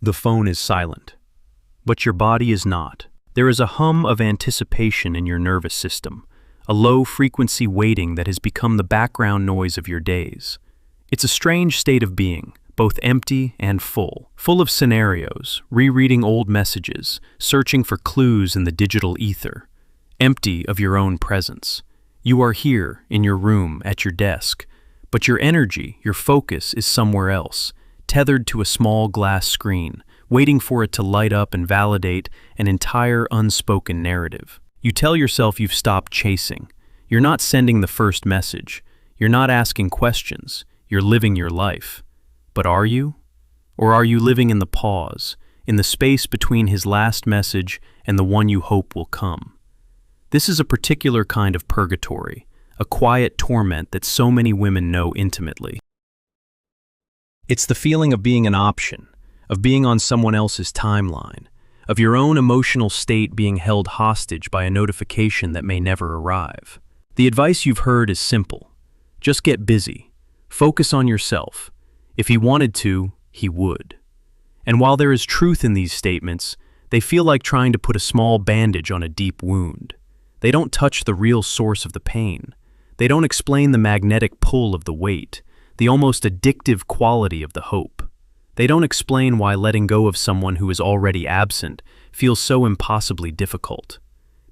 The phone is silent, but your body is not. There is a hum of anticipation in your nervous system, a low-frequency waiting that has become the background noise of your days. It's a strange state of being, both empty and full of scenarios, rereading old messages, searching for clues in the digital ether, empty of your own presence. You are here, in your room, at your desk, but your energy, your focus is somewhere else, tethered to a small glass screen, waiting for it to light up and validate an entire unspoken narrative. You tell yourself you've stopped chasing. You're not sending the first message. You're not asking questions. You're living your life. But are you? Or are you living in the pause, in the space between his last message and the one you hope will come? This is a particular kind of purgatory, a quiet torment that so many women know intimately. It's the feeling of being an option, of being on someone else's timeline, of your own emotional state being held hostage by a notification that may never arrive. The advice you've heard is simple. Just get busy. Focus on yourself. If he wanted to, he would. And while there is truth in these statements, they feel like trying to put a small bandage on a deep wound. They don't touch the real source of the pain. They don't explain the magnetic pull of the weight, the almost addictive quality of the hope. They don't explain why letting go of someone who is already absent feels so impossibly difficult.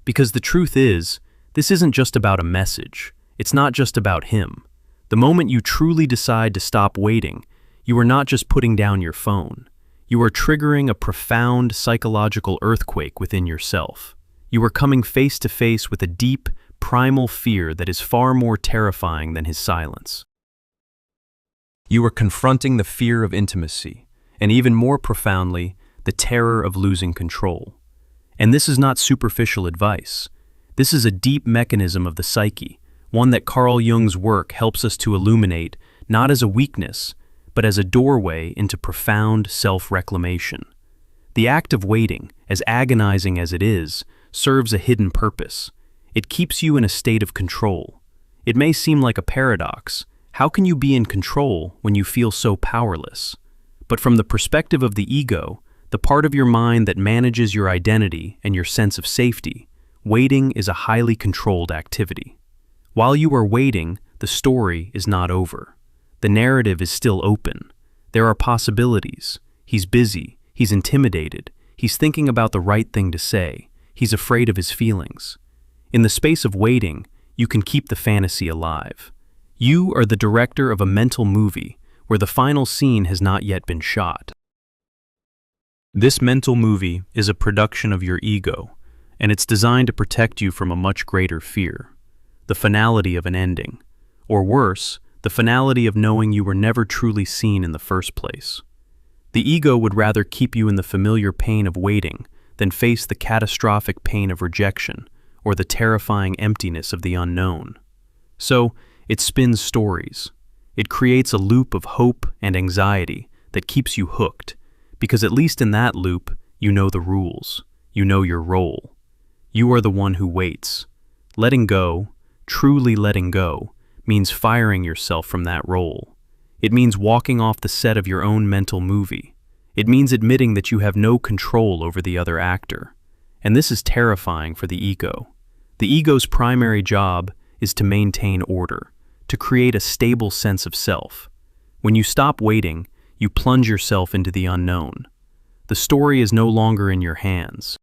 Because the truth is, this isn't just about a message. It's not just about him. The moment you truly decide to stop waiting, you are not just putting down your phone. You are triggering a profound psychological earthquake within yourself. You are coming face to face with a deep, primal fear that is far more terrifying than his silence. You are confronting the fear of intimacy, and even more profoundly, the terror of losing control. And this is not superficial advice. This is a deep mechanism of the psyche, one that Carl Jung's work helps us to illuminate not as a weakness, but as a doorway into profound self-reclamation. The act of waiting, as agonizing as it is, serves a hidden purpose. It keeps you in a state of control. It may seem like a paradox. How can you be in control when you feel so powerless? But from the perspective of the ego, the part of your mind that manages your identity and your sense of safety, waiting is a highly controlled activity. While you are waiting, the story is not over. The narrative is still open. There are possibilities. He's busy. He's intimidated. He's thinking about the right thing to say. He's afraid of his feelings. In the space of waiting, you can keep the fantasy alive. You are the director of a mental movie where the final scene has not yet been shot. This mental movie is a production of your ego, and it's designed to protect you from a much greater fear, the finality of an ending, or worse, the finality of knowing you were never truly seen in the first place. The ego would rather keep you in the familiar pain of waiting than face the catastrophic pain of rejection or the terrifying emptiness of the unknown. So, it spins stories. It creates a loop of hope and anxiety that keeps you hooked, because at least in that loop, you know the rules. You know your role. You are the one who waits. Letting go, truly letting go, means firing yourself from that role. It means walking off the set of your own mental movie. It means admitting that you have no control over the other actor. And this is terrifying for the ego. The ego's primary job is to maintain order, to create a stable sense of self. When you stop waiting, you plunge yourself into the unknown. The story is no longer in your hands.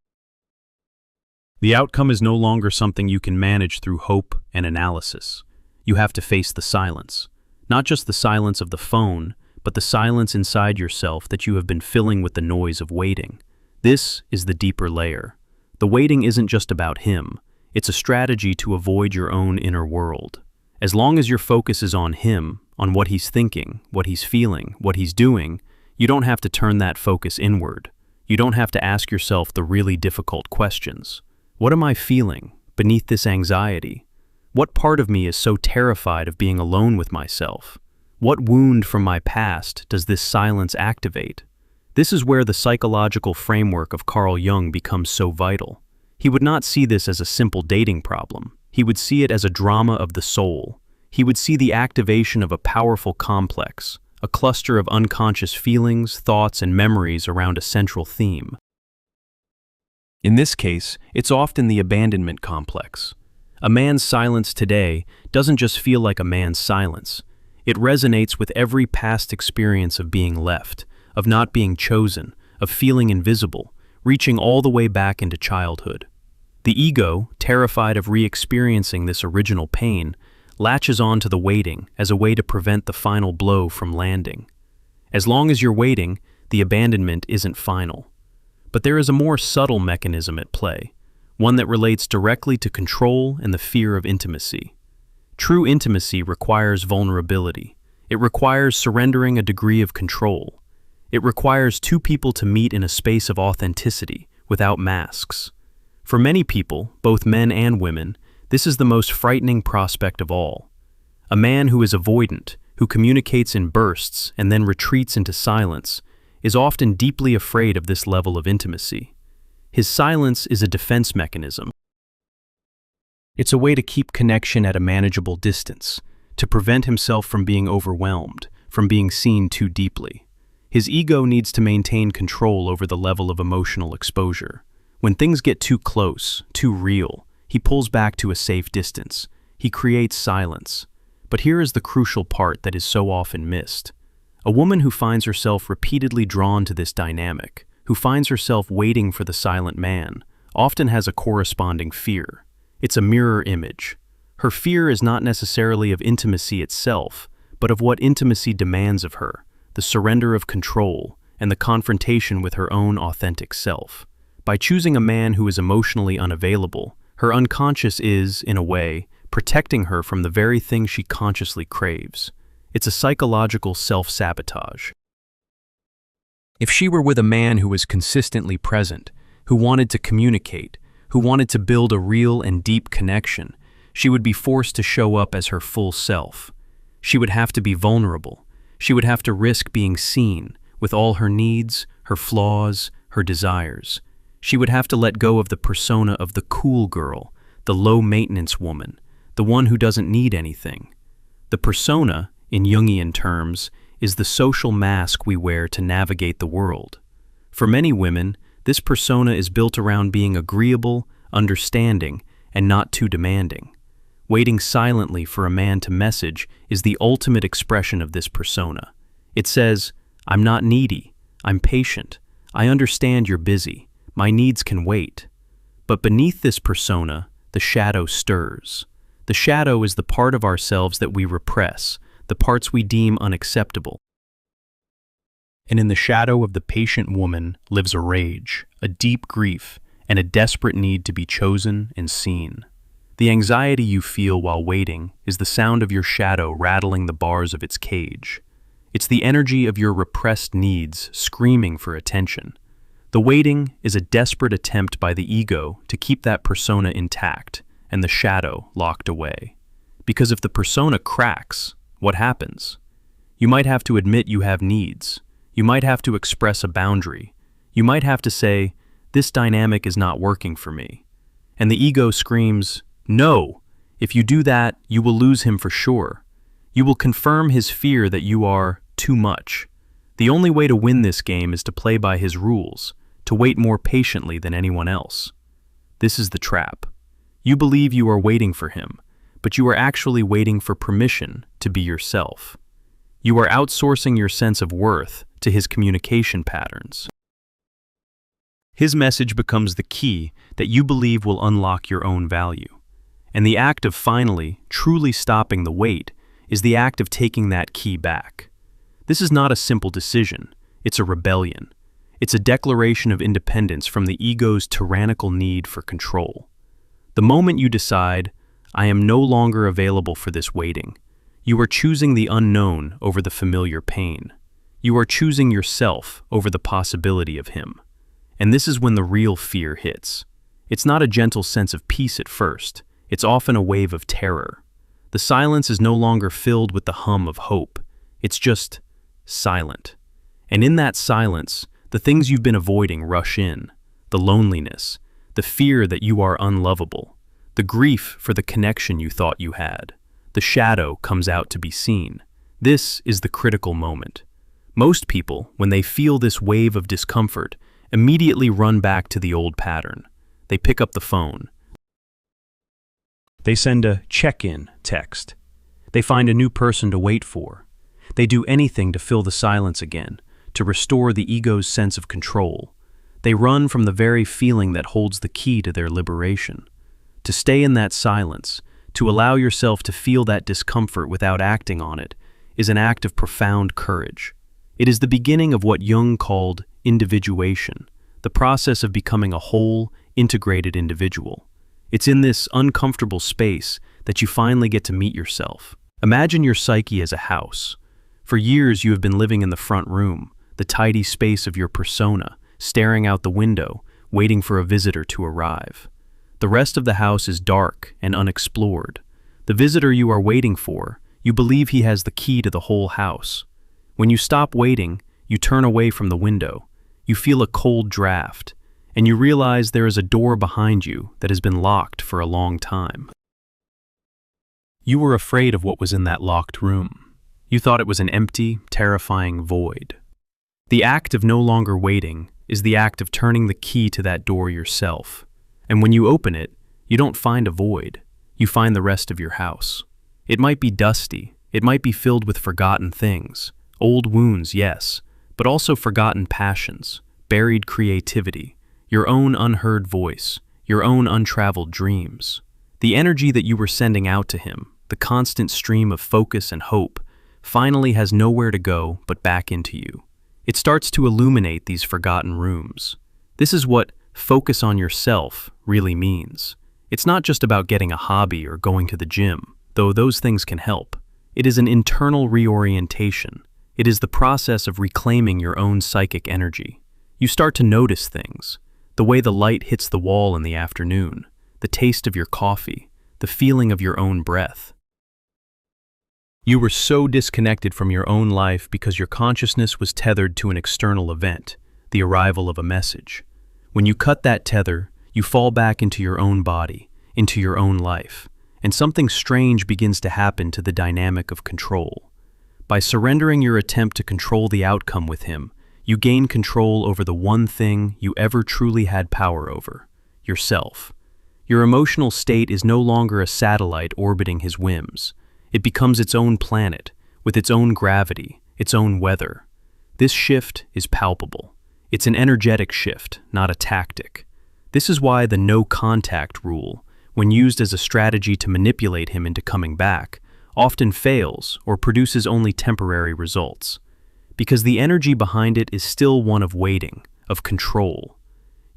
The outcome is no longer something you can manage through hope and analysis. You have to face the silence. Not just the silence of the phone, but the silence inside yourself that you have been filling with the noise of waiting. This is the deeper layer. The waiting isn't just about him. It's a strategy to avoid your own inner world. As long as your focus is on him, on what he's thinking, what he's feeling, what he's doing, you don't have to turn that focus inward. You don't have to ask yourself the really difficult questions. What am I feeling beneath this anxiety? What part of me is so terrified of being alone with myself? What wound from my past does this silence activate? This is where the psychological framework of Carl Jung becomes so vital. He would not see this as a simple dating problem. He would see it as a drama of the soul. He would see the activation of a powerful complex, a cluster of unconscious feelings, thoughts, and memories around a central theme. In this case, it's often the abandonment complex. A man's silence today doesn't just feel like a man's silence. It resonates with every past experience of being left, of not being chosen, of feeling invisible, reaching all the way back into childhood. The ego, terrified of re-experiencing this original pain, latches on to the waiting as a way to prevent the final blow from landing. As long as you're waiting, the abandonment isn't final. But there is a more subtle mechanism at play, one that relates directly to control and the fear of intimacy. True intimacy requires vulnerability. It requires surrendering a degree of control. It requires two people to meet in a space of authenticity, without masks. For many people, both men and women, this is the most frightening prospect of all. A man who is avoidant, who communicates in bursts and then retreats into silence, is often deeply afraid of this level of intimacy. His silence is a defense mechanism. It's a way to keep connection at a manageable distance, to prevent himself from being overwhelmed, from being seen too deeply. His ego needs to maintain control over the level of emotional exposure. When things get too close, too real, he pulls back to a safe distance. He creates silence. But here is the crucial part that is so often missed. A woman who finds herself repeatedly drawn to this dynamic, who finds herself waiting for the silent man, often has a corresponding fear. It's a mirror image. Her fear is not necessarily of intimacy itself, but of what intimacy demands of her, the surrender of control, and the confrontation with her own authentic self. By choosing a man who is emotionally unavailable, her unconscious is, in a way, protecting her from the very thing she consciously craves. It's a psychological self-sabotage. If she were with a man who was consistently present, who wanted to communicate, who wanted to build a real and deep connection, she would be forced to show up as her full self. She would have to be vulnerable. She would have to risk being seen, with all her needs, her flaws, her desires. She would have to let go of the persona of the cool girl, the low-maintenance woman, the one who doesn't need anything. The persona, in Jungian terms, is the social mask we wear to navigate the world. For many women, this persona is built around being agreeable, understanding, and not too demanding. Waiting silently for a man to message is the ultimate expression of this persona. It says, "I'm not needy, I'm patient, I understand you're busy, my needs can wait." But beneath this persona, the shadow stirs. The shadow is the part of ourselves that we repress, the parts we deem unacceptable. And in the shadow of the patient woman lives a rage, a deep grief, and a desperate need to be chosen and seen. The anxiety you feel while waiting is the sound of your shadow rattling the bars of its cage. It's the energy of your repressed needs screaming for attention. The waiting is a desperate attempt by the ego to keep that persona intact and the shadow locked away. Because if the persona cracks, what happens? You might have to admit you have needs. You might have to express a boundary. You might have to say, "This dynamic is not working for me." And the ego screams, "No! If you do that, you will lose him for sure. You will confirm his fear that you are too much. The only way to win this game is to play by his rules, to wait more patiently than anyone else." This is the trap. You believe you are waiting for him, but you are actually waiting for permission to be yourself. You are outsourcing your sense of worth to his communication patterns. His message becomes the key that you believe will unlock your own value. And the act of finally, truly stopping the wait is the act of taking that key back. This is not a simple decision, it's a rebellion. It's a declaration of independence from the ego's tyrannical need for control. The moment you decide, "I am no longer available for this waiting," you are choosing the unknown over the familiar pain. You are choosing yourself over the possibility of him. And this is when the real fear hits. It's not a gentle sense of peace at first. It's often a wave of terror. The silence is no longer filled with the hum of hope. It's just silent. And in that silence, the things you've been avoiding rush in. The loneliness, the fear that you are unlovable, the grief for the connection you thought you had. The shadow comes out to be seen. This is the critical moment. Most people, when they feel this wave of discomfort, immediately run back to the old pattern. They pick up the phone. They send a check-in text. They find a new person to wait for. They do anything to fill the silence again, to restore the ego's sense of control. They run from the very feeling that holds the key to their liberation. To stay in that silence, to allow yourself to feel that discomfort without acting on it, is an act of profound courage. It is the beginning of what Jung called individuation, the process of becoming a whole, integrated individual. It's in this uncomfortable space that you finally get to meet yourself. Imagine your psyche as a house. For years you have been living in the front room, the tidy space of your persona, staring out the window, waiting for a visitor to arrive. The rest of the house is dark and unexplored. The visitor you are waiting for, you believe he has the key to the whole house. When you stop waiting, you turn away from the window. You feel a cold draft, and you realize there is a door behind you that has been locked for a long time. You were afraid of what was in that locked room. You thought it was an empty, terrifying void. The act of no longer waiting is the act of turning the key to that door yourself. And when you open it, you don't find a void. You find the rest of your house. It might be dusty. It might be filled with forgotten things. Old wounds, yes, but also forgotten passions, buried creativity, your own unheard voice, your own untraveled dreams. The energy that you were sending out to him, the constant stream of focus and hope, finally has nowhere to go but back into you. It starts to illuminate these forgotten rooms. This is what focus on yourself really means. It's not just about getting a hobby or going to the gym, though those things can help. It is an internal reorientation. It is the process of reclaiming your own psychic energy. You start to notice things, the way the light hits the wall in the afternoon, the taste of your coffee, the feeling of your own breath. You were so disconnected from your own life because your consciousness was tethered to an external event, the arrival of a message. When you cut that tether, you fall back into your own body, into your own life, and something strange begins to happen to the dynamic of control. By surrendering your attempt to control the outcome with him, you gain control over the one thing you ever truly had power over, yourself. Your emotional state is no longer a satellite orbiting his whims. It becomes its own planet, with its own gravity, its own weather. This shift is palpable. It's an energetic shift, not a tactic. This is why the no-contact rule, when used as a strategy to manipulate him into coming back, often fails or produces only temporary results. Because the energy behind it is still one of waiting, of control.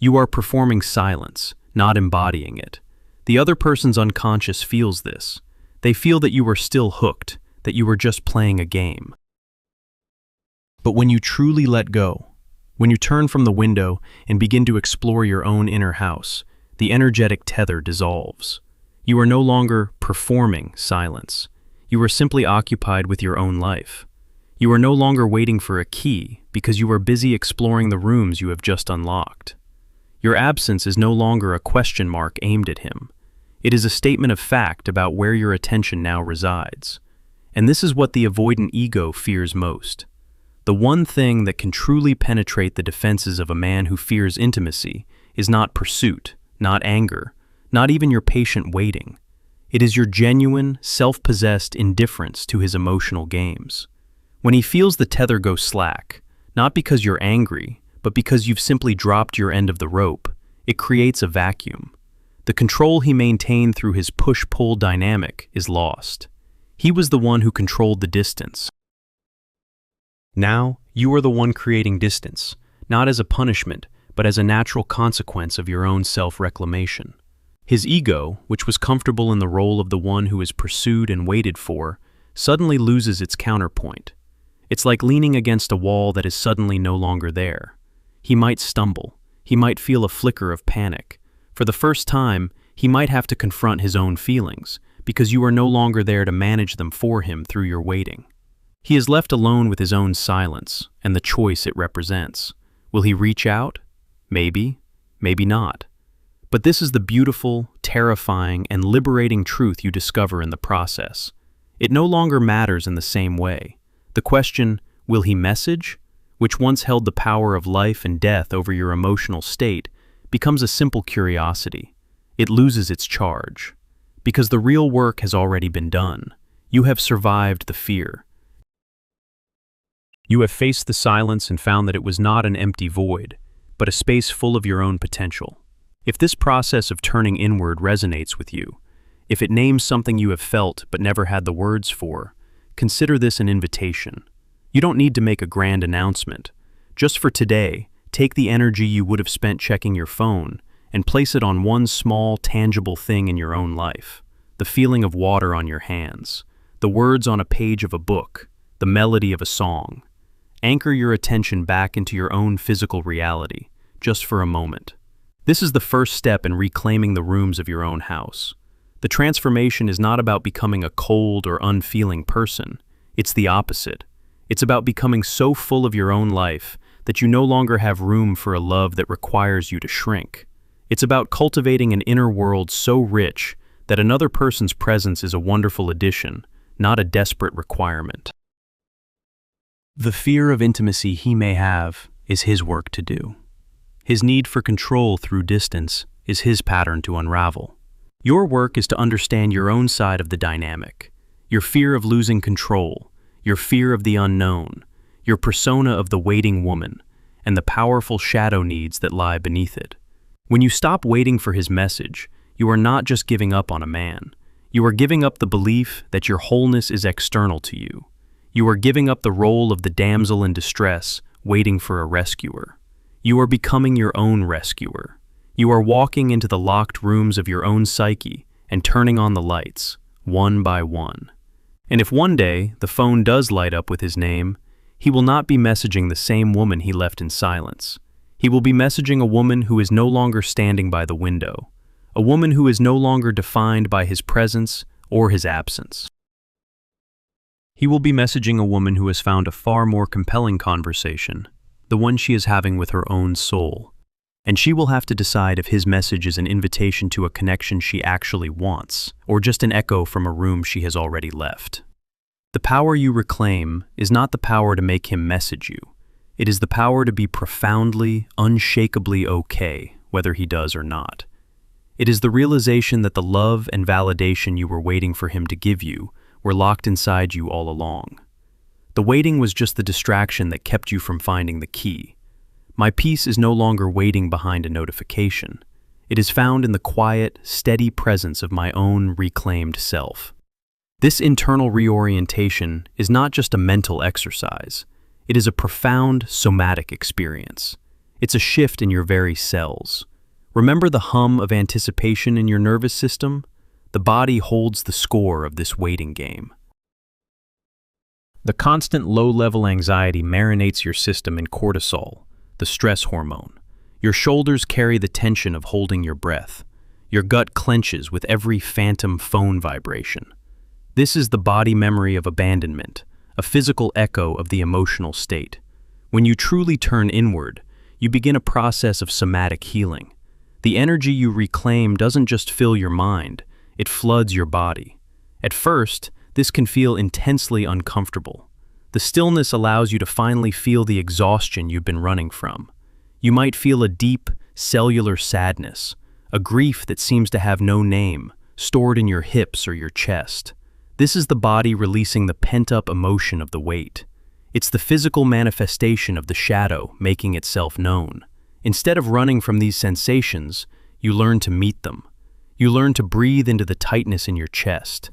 You are performing silence, not embodying it. The other person's unconscious feels this. They feel that you are still hooked, that you are just playing a game. But when you truly let go, when you turn from the window and begin to explore your own inner house, the energetic tether dissolves. You are no longer performing silence. You are simply occupied with your own life. You are no longer waiting for a key because you are busy exploring the rooms you have just unlocked. Your absence is no longer a question mark aimed at him. It is a statement of fact about where your attention now resides. And this is what the avoidant ego fears most. The one thing that can truly penetrate the defenses of a man who fears intimacy is not pursuit, not anger, not even your patient waiting. It is your genuine, self-possessed indifference to his emotional games. When he feels the tether go slack, not because you're angry, but because you've simply dropped your end of the rope, it creates a vacuum. The control he maintained through his push-pull dynamic is lost. He was the one who controlled the distance. Now, you are the one creating distance, not as a punishment, but as a natural consequence of your own self-reclamation. His ego, which was comfortable in the role of the one who is pursued and waited for, suddenly loses its counterpoint. It's like leaning against a wall that is suddenly no longer there. He might stumble. He might feel a flicker of panic. For the first time, he might have to confront his own feelings, because you are no longer there to manage them for him through your waiting. He is left alone with his own silence and the choice it represents. Will he reach out? Maybe, maybe not. But this is the beautiful, terrifying, and liberating truth you discover in the process. It no longer matters in the same way. The question, will he message, which once held the power of life and death over your emotional state, becomes a simple curiosity. It loses its charge. Because the real work has already been done. You have survived the fear. You have faced the silence and found that it was not an empty void, but a space full of your own potential. If this process of turning inward resonates with you, if it names something you have felt but never had the words for, consider this an invitation. You don't need to make a grand announcement. Just for today, take the energy you would have spent checking your phone and place it on one small, tangible thing in your own life. The feeling of water on your hands, the words on a page of a book, the melody of a song. Anchor your attention back into your own physical reality, just for a moment. This is the first step in reclaiming the rooms of your own house. The transformation is not about becoming a cold or unfeeling person. It's the opposite. It's about becoming so full of your own life that you no longer have room for a love that requires you to shrink. It's about cultivating an inner world so rich that another person's presence is a wonderful addition, not a desperate requirement. The fear of intimacy he may have is his work to do. His need for control through distance is his pattern to unravel. Your work is to understand your own side of the dynamic, your fear of losing control, your fear of the unknown, your persona of the waiting woman, and the powerful shadow needs that lie beneath it. When you stop waiting for his message, you are not just giving up on a man. You are giving up the belief that your wholeness is external to you. You are giving up the role of the damsel in distress, waiting for a rescuer. You are becoming your own rescuer. You are walking into the locked rooms of your own psyche and turning on the lights, one by one. And if one day the phone does light up with his name, he will not be messaging the same woman he left in silence. He will be messaging a woman who is no longer standing by the window, a woman who is no longer defined by his presence or his absence. He will be messaging a woman who has found a far more compelling conversation, the one she is having with her own soul. And she will have to decide if his message is an invitation to a connection she actually wants, or just an echo from a room she has already left. The power you reclaim is not the power to make him message you. It is the power to be profoundly, unshakably okay, whether he does or not. It is the realization that the love and validation you were waiting for him to give you were locked inside you all along. The waiting was just the distraction that kept you from finding the key. My peace is no longer waiting behind a notification. It is found in the quiet, steady presence of my own reclaimed self. This internal reorientation is not just a mental exercise. It is a profound somatic experience. It's a shift in your very cells. Remember the hum of anticipation in your nervous system? The body holds the score of this waiting game. The constant low-level anxiety marinates your system in cortisol, the stress hormone. Your shoulders carry the tension of holding your breath. Your gut clenches with every phantom phone vibration. This is the body memory of abandonment, a physical echo of the emotional state. When you truly turn inward, you begin a process of somatic healing. The energy you reclaim doesn't just fill your mind, it floods your body. At first, this can feel intensely uncomfortable. The stillness allows you to finally feel the exhaustion you've been running from. You might feel a deep, cellular sadness, a grief that seems to have no name, stored in your hips or your chest. This is the body releasing the pent-up emotion of the weight. It's the physical manifestation of the shadow making itself known. Instead of running from these sensations, you learn to meet them. You learn to breathe into the tightness in your chest.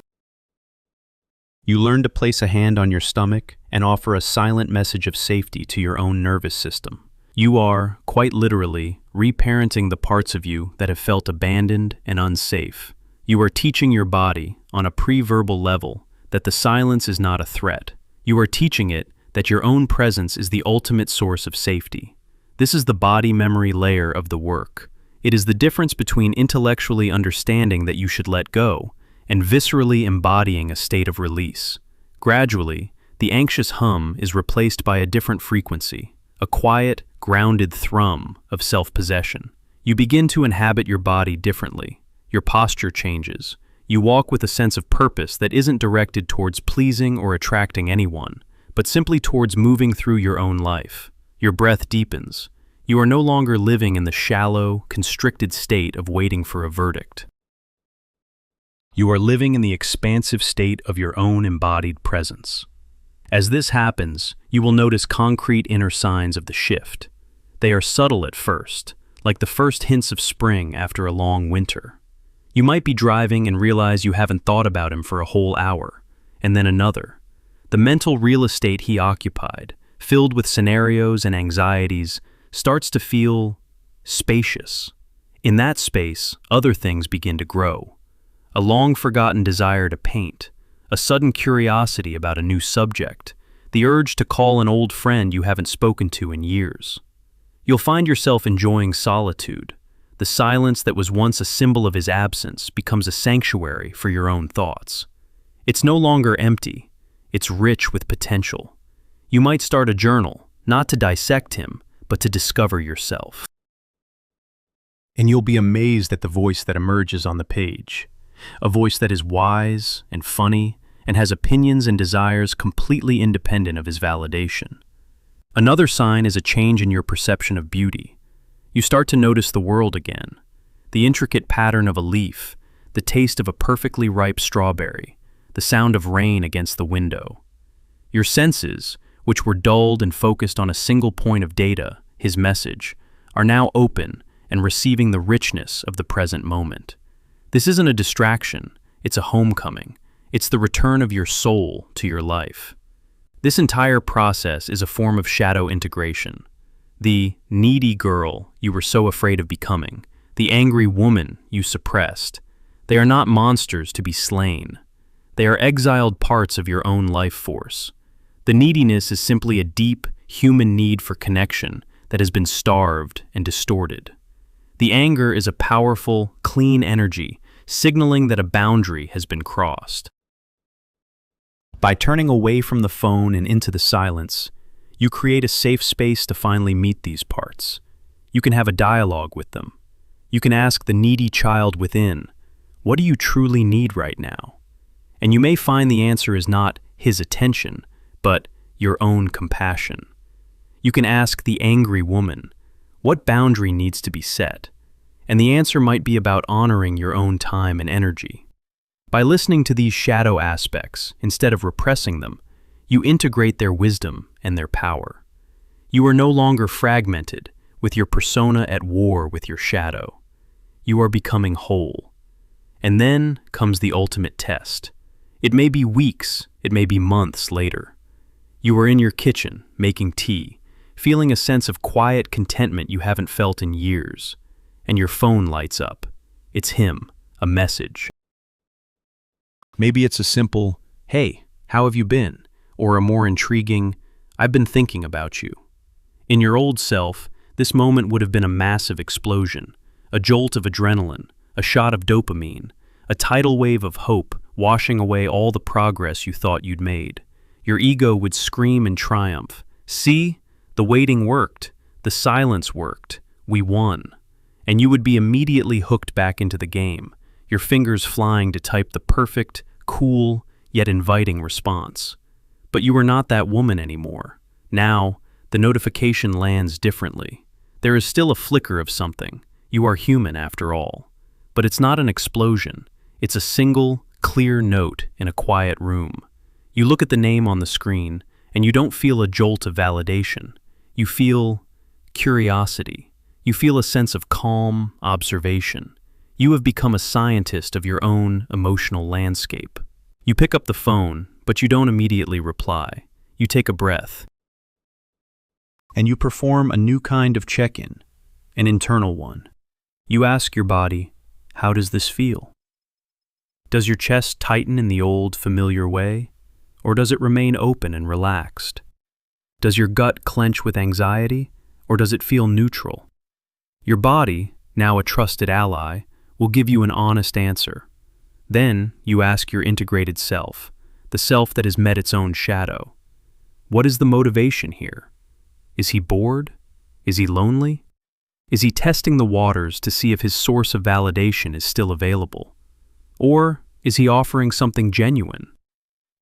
You learn to place a hand on your stomach and offer a silent message of safety to your own nervous system. You are, quite literally, reparenting the parts of you that have felt abandoned and unsafe. You are teaching your body, on a pre-verbal level, that the silence is not a threat. You are teaching it that your own presence is the ultimate source of safety. This is the body memory layer of the work. It is the difference between intellectually understanding that you should let go and viscerally embodying a state of release. Gradually, the anxious hum is replaced by a different frequency, a quiet, grounded thrum of self-possession. You begin to inhabit your body differently. Your posture changes. You walk with a sense of purpose that isn't directed towards pleasing or attracting anyone, but simply towards moving through your own life. Your breath deepens. You are no longer living in the shallow, constricted state of waiting for a verdict. You are living in the expansive state of your own embodied presence. As this happens, you will notice concrete inner signs of the shift. They are subtle at first, like the first hints of spring after a long winter. You might be driving and realize you haven't thought about him for a whole hour, and then another. The mental real estate he occupied, filled with scenarios and anxieties, starts to feel spacious. In that space, other things begin to grow. A long-forgotten desire to paint, a sudden curiosity about a new subject, the urge to call an old friend you haven't spoken to in years. You'll find yourself enjoying solitude. The silence that was once a symbol of his absence becomes a sanctuary for your own thoughts. It's no longer empty, it's rich with potential. You might start a journal, not to dissect him, but to discover yourself. And you'll be amazed at the voice that emerges on the page. A voice that is wise and funny and has opinions and desires completely independent of his validation. Another sign is a change in your perception of beauty. You start to notice the world again, the intricate pattern of a leaf, the taste of a perfectly ripe strawberry, the sound of rain against the window. Your senses, which were dulled and focused on a single point of data, his message, are now open and receiving the richness of the present moment. This isn't a distraction, it's a homecoming. It's the return of your soul to your life. This entire process is a form of shadow integration. The needy girl you were so afraid of becoming, the angry woman you suppressed, they are not monsters to be slain. They are exiled parts of your own life force. The neediness is simply a deep, human need for connection that has been starved and distorted. The anger is a powerful, clean energy, signaling that a boundary has been crossed. By turning away from the phone and into the silence, you create a safe space to finally meet these parts. You can have a dialogue with them. You can ask the needy child within, what do you truly need right now? And you may find the answer is not his attention, but your own compassion. You can ask the angry woman, what boundary needs to be set? And the answer might be about honoring your own time and energy. By listening to these shadow aspects, instead of repressing them, you integrate their wisdom and their power. You are no longer fragmented, with your persona at war with your shadow. You are becoming whole. And then comes the ultimate test. It may be weeks, it may be months later. You are in your kitchen, making tea, feeling a sense of quiet contentment you haven't felt in years. And your phone lights up. It's him, a message. Maybe it's a simple, hey, how have you been? Or a more intriguing, I've been thinking about you. In your old self, this moment would have been a massive explosion, a jolt of adrenaline, a shot of dopamine, a tidal wave of hope washing away all the progress you thought you'd made. Your ego would scream in triumph, see, the waiting worked, the silence worked, we won. And you would be immediately hooked back into the game, your fingers flying to type the perfect, cool, yet inviting response. But you are not that woman anymore. Now, the notification lands differently. There is still a flicker of something. You are human after all. But it's not an explosion. It's a single, clear note in a quiet room. You look at the name on the screen, and you don't feel a jolt of validation. You feel curiosity. You feel a sense of calm observation. You have become a scientist of your own emotional landscape. You pick up the phone, but you don't immediately reply. You take a breath. And you perform a new kind of check-in, an internal one. You ask your body, how does this feel? Does your chest tighten in the old, familiar way? Or does it remain open and relaxed? Does your gut clench with anxiety, or does it feel neutral? Your body, now a trusted ally, will give you an honest answer. Then you ask your integrated self, the self that has met its own shadow. What is the motivation here? Is he bored? Is he lonely? Is he testing the waters to see if his source of validation is still available? Or Is he offering something genuine?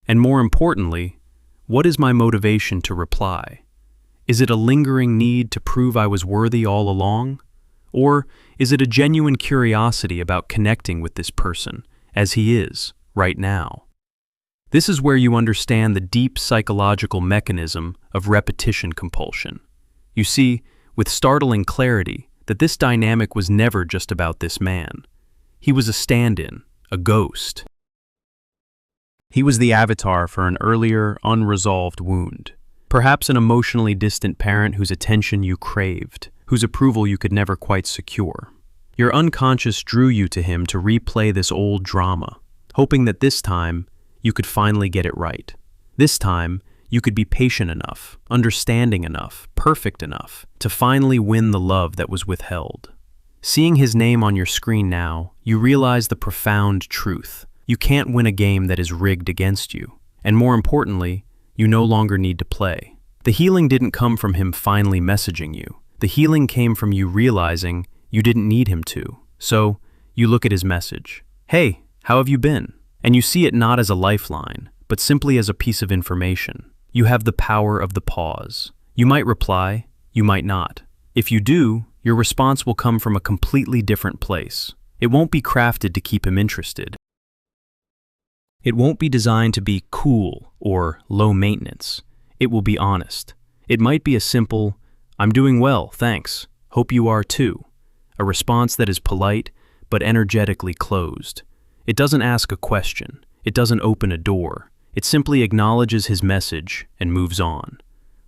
And more importantly, what is my motivation to reply? Is it a lingering need to prove I was worthy all along? Or is it a genuine curiosity about connecting with this person, as he is, right now? This is where you understand the deep psychological mechanism of repetition compulsion. You see, with startling clarity, that this dynamic was never just about this man. He was a stand-in, a ghost. He was the avatar for an earlier, unresolved wound. Perhaps an emotionally distant parent whose attention you craved, whose approval you could never quite secure. Your unconscious drew you to him to replay this old drama, hoping that this time you could finally get it right. This time, you could be patient enough, understanding enough, perfect enough, to finally win the love that was withheld. Seeing his name on your screen now, you realize the profound truth. You can't win a game that is rigged against you. And more importantly, you no longer need to play. The healing didn't come from him finally messaging you. The healing came from you realizing you didn't need him to. So, you look at his message. Hey, how have you been? And you see it not as a lifeline, but simply as a piece of information. You have the power of the pause. You might reply, you might not. If you do, your response will come from a completely different place. It won't be crafted to keep him interested. It won't be designed to be cool or low maintenance. It will be honest. It might be a simple, "I'm doing well, thanks. Hope you are too." A response that is polite, but energetically closed. It doesn't ask a question. It doesn't open a door. It simply acknowledges his message and moves on.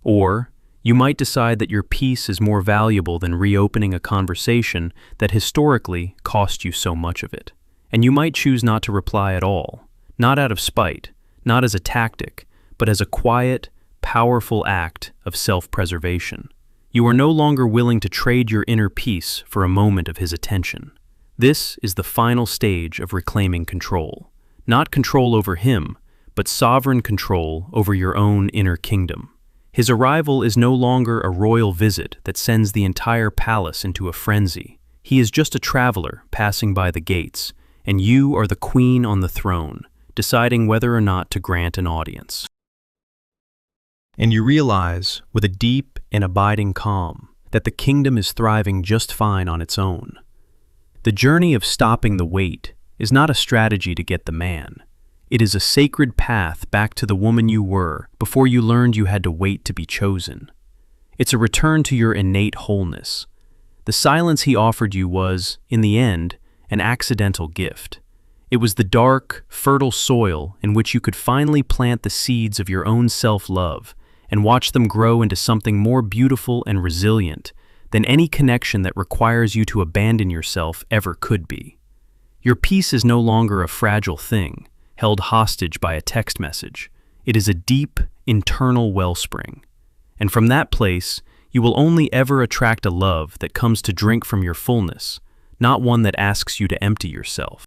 Or, you might decide that your peace is more valuable than reopening a conversation that historically cost you so much of it. And you might choose not to reply at all. Not out of spite, not as a tactic, but as a quiet, powerful act of self-preservation. You are no longer willing to trade your inner peace for a moment of his attention. This is the final stage of reclaiming control. Not control over him, but sovereign control over your own inner kingdom. His arrival is no longer a royal visit that sends the entire palace into a frenzy. He is just a traveler passing by the gates, and you are the queen on the throne, deciding whether or not to grant an audience. And you realize, with a deep and abiding calm, that the kingdom is thriving just fine on its own. The journey of stopping the wait is not a strategy to get the man. It is a sacred path back to the woman you were before you learned you had to wait to be chosen. It's a return to your innate wholeness. The silence he offered you was, in the end, an accidental gift. It was the dark, fertile soil in which you could finally plant the seeds of your own self-love and watch them grow into something more beautiful and resilient than any connection that requires you to abandon yourself ever could be. Your peace is no longer a fragile thing, held hostage by a text message. It is a deep, internal wellspring. And from that place, you will only ever attract a love that comes to drink from your fullness, not one that asks you to empty yourself.